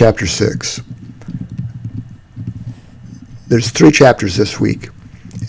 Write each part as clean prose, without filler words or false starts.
Chapter 6. There's 3 chapters this week,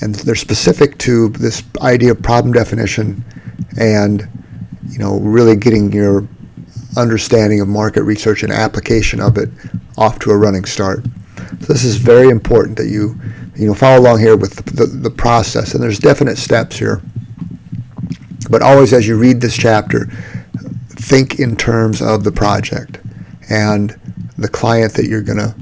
and they're specific to this idea of problem definition and, really getting your understanding of market research and application of it off to a running start. So this is very important that you follow along here with the process, and there's definite steps here. But always as you read this chapter, think in terms of the project and the client that you're going to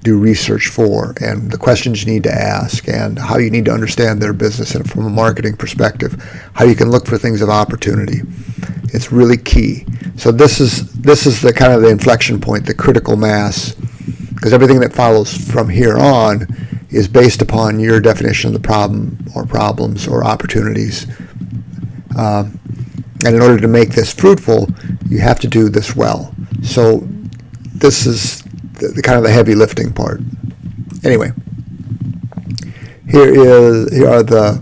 do research for, and the questions you need to ask, and how you need to understand their business, and from a marketing perspective, how you can look for things of opportunity. It's really key. So this is the kind of the inflection point, the critical mass, because everything that follows from here on is based upon your definition of the problem or problems or opportunities. And in order to make this fruitful, you have to do this well. So this is the kind of the heavy lifting part. Anyway, here are the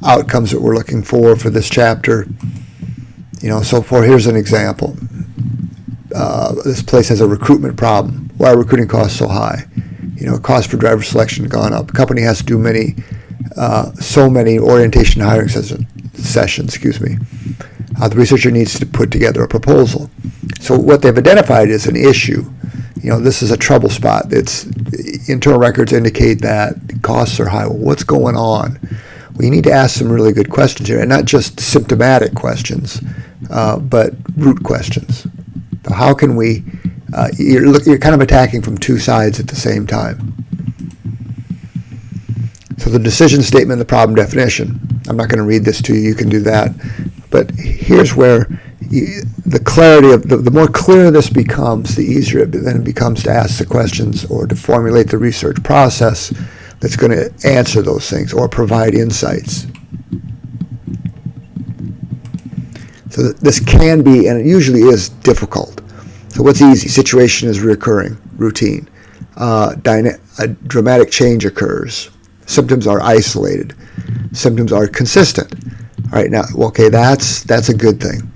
outcomes that we're looking for this chapter. Here's an example. This place has a recruitment problem. Why are recruiting costs so high? Cost for driver selection has gone up. The company has to do so many orientation hiring sessions. The researcher needs to put together a proposal. So what they've identified is an issue. This is a trouble spot. Internal records indicate that costs are high. Well, what's going on? Well, you need to ask some really good questions here, and not just symptomatic questions, but root questions. So how can we? You're kind of attacking from 2 sides at the same time. So the decision statement, the problem definition. I'm not going to read this to you. You can do that. But here's where the clarity of the more clear this becomes, the easier it then becomes to ask the questions or to formulate the research process that's going to answer those things or provide insights. So this can be, and it usually is, difficult. So what's easy? Situation is recurring, routine. A dramatic change occurs. Symptoms are isolated. Symptoms are consistent. All right, now, okay, that's a good thing.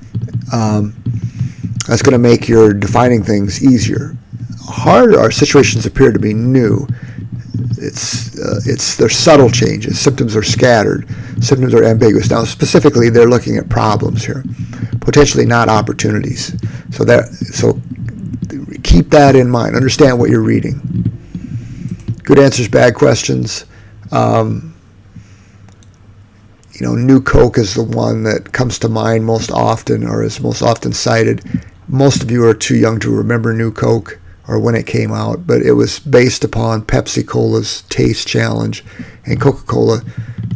That's going to make your defining things easier. Hard are situations appear to be new. There's subtle changes. Symptoms are scattered. Symptoms are ambiguous. Now, specifically, they're looking at problems here, potentially not opportunities. So keep that in mind. Understand what you're reading. Good answers, bad questions. New Coke is the one that comes to mind most often, or is most often cited. Most of you are too young to remember New Coke or when it came out, but it was based upon Pepsi-Cola's taste challenge, and Coca-Cola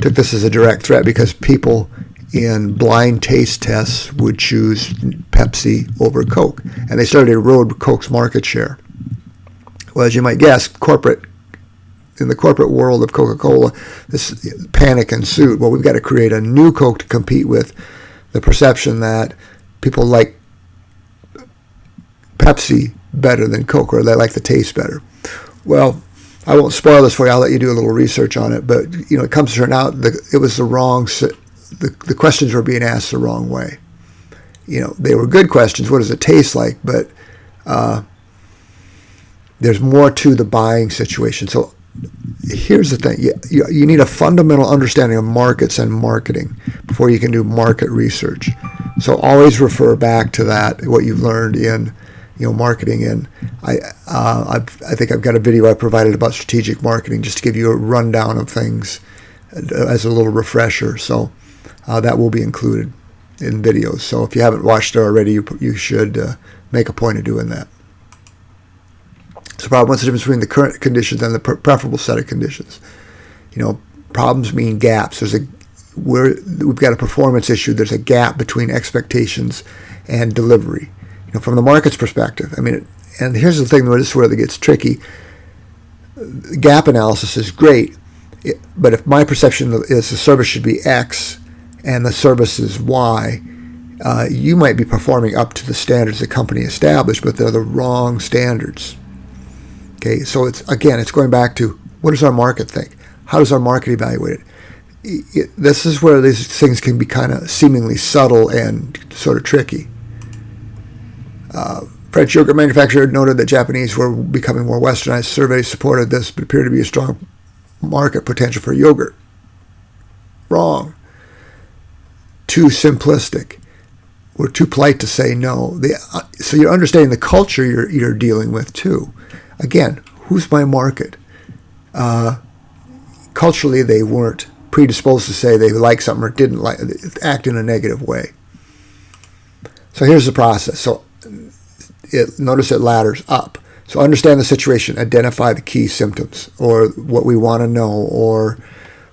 took this as a direct threat because people in blind taste tests would choose Pepsi over Coke, and they started to erode Coke's market share. Well, as you might guess, in the corporate world of Coca-Cola, this panic ensued. Well, we've got to create a new Coke to compete with the perception that people like Pepsi better than Coke, or they like the taste better. Well, I won't spoil this for you. I'll let you do a little research on it. But it comes to turn out it was the wrong. The questions were being asked the wrong way. They were good questions. What does it taste like? But there's more to the buying situation. So here's the thing. You need a fundamental understanding of markets and marketing before you can do market research. So always refer back to that, what you've learned in marketing. And I think I've got a video I provided about strategic marketing just to give you a rundown of things as a little refresher. So that will be included in videos. So if you haven't watched it already, you should make a point of doing that. So what's the difference between the current conditions and the preferable set of conditions? Problems mean gaps. We've got a performance issue. There's a gap between expectations and delivery. From the market's perspective, and here's the thing, this is where it gets tricky. Gap analysis is great, but if my perception is the service should be X and the service is Y, you might be performing up to the standards the company established, but they're the wrong standards. Okay, so it's going back to, what does our market think? How does our market evaluate it? This is where these things can be kind of seemingly subtle and sort of tricky. French yogurt manufacturer noted that Japanese were becoming more westernized. Surveys supported this, but appeared to be a strong market potential for yogurt. Wrong. Too simplistic. We're too polite to say no. So you're understanding the culture you're dealing with too. Again, who's my market? Culturally, they weren't predisposed to say they like something or didn't like, act in a negative way. So here's the process. So notice it ladders up. So understand the situation, identify the key symptoms or what we want to know, or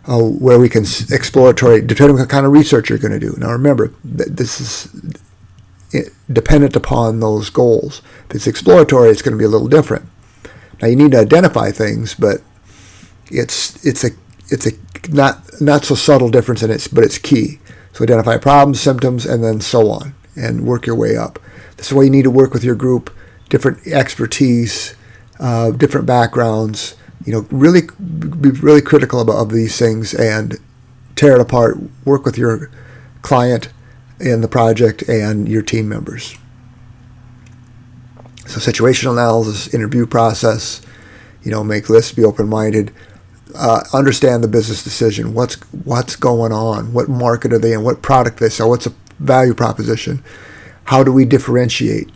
where we can exploratory, determine what kind of research you're going to do. Now remember, this is dependent upon those goals. If it's exploratory, it's going to be a little different. Now you need to identify things, but it's a not so subtle difference in it, but it's key. So identify problems, symptoms, and then so on, and work your way up. This is why you need to work with your group, different expertise, different backgrounds. Really be really critical of these things and tear it apart. Work with your client in the project and your team members. So situational analysis, interview process, make lists, be open-minded. Understand the business decision. What's going on? What market are they in? What product they sell? What's a value proposition? How do we differentiate?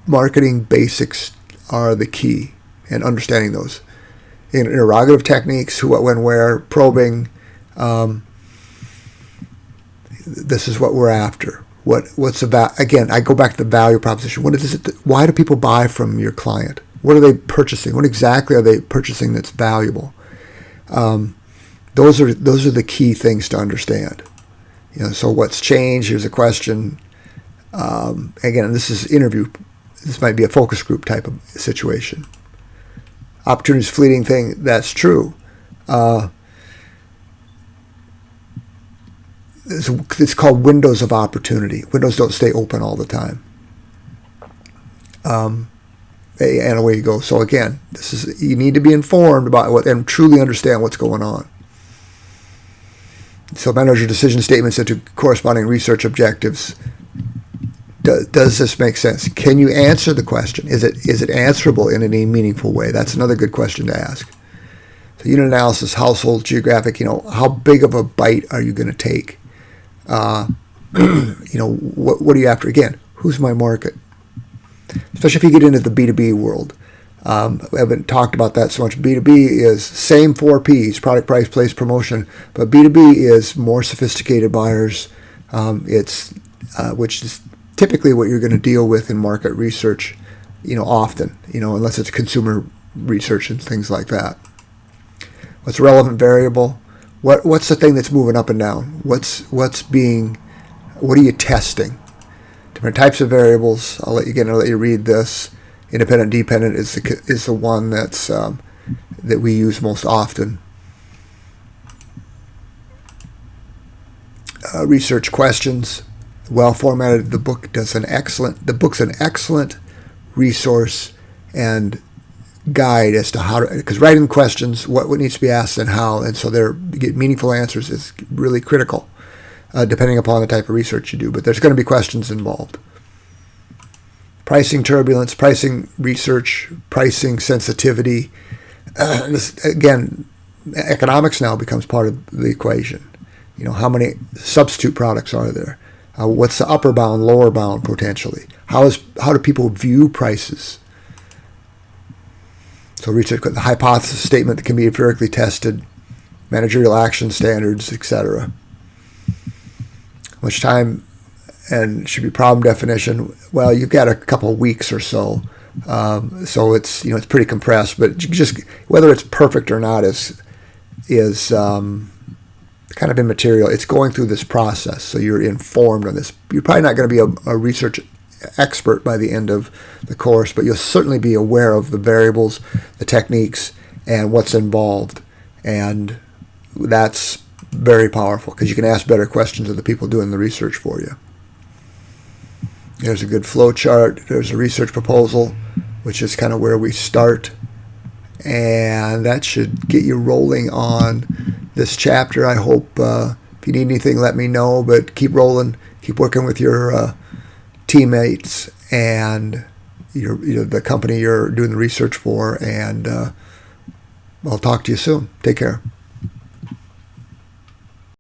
Marketing basics are the key, and understanding those. Interrogative techniques, who, what, when, where, probing. This is what we're after. What's about? Again, I go back to the value proposition. What is it? Why do people buy from your client? What are they purchasing? What exactly are they purchasing that's valuable? Those are the key things to understand. So what's changed? Here's a question. Again, this is interview. This might be a focus group type of situation. Opportunity's fleeting thing. That's true. It's called windows of opportunity. Windows don't stay open all the time. And away you go. So again, you need to be informed about what and truly understand what's going on. So manage your decision statements into corresponding research objectives. Does this make sense? Can you answer the question? Is it answerable in any meaningful way? That's another good question to ask. So unit analysis, household, geographic. How big of a bite are you going to take? What are you after? Again, who's my market? Especially if you get into the B2B world. I haven't talked about that so much. B2B is same 4 Ps, product, price, place, promotion, but B2B is more sophisticated buyers. Which is typically what you're going to deal with in market research, often, unless it's consumer research and things like that. What's a relevant variable? What's the thing that's moving up and down? What are you testing? Different types of variables. I'll let you read this. Independent, dependent is the one that's that we use most often. Research questions, well formatted. The book's an excellent resource and guide as to how to, because writing questions, what needs to be asked and how, and so get meaningful answers is really critical, depending upon the type of research you do. But there's going to be questions involved. Pricing turbulence, pricing research, pricing sensitivity. Again, economics now becomes part of the equation. How many substitute products are there? What's the upper bound, lower bound potentially? How do people view prices? So research, the hypothesis statement that can be empirically tested, managerial action standards, etc. How much time and should be problem definition? Well, you've got a couple of weeks or so, so it's it's pretty compressed. But just whether it's perfect or not is kind of immaterial. It's going through this process, so you're informed on this. You're probably not going to be a research expert by the end of the course, but you'll certainly be aware of the variables, the techniques, and what's involved. And that's very powerful because you can ask better questions of the people doing the research for you. There's a good flow chart. There's a research proposal, which is kind of where we start. And that should get you rolling on this chapter. I hope if you need anything, let me know. But keep rolling. Keep working with your teammates. And the company you're doing the research for, and I'll talk to you soon. Take care.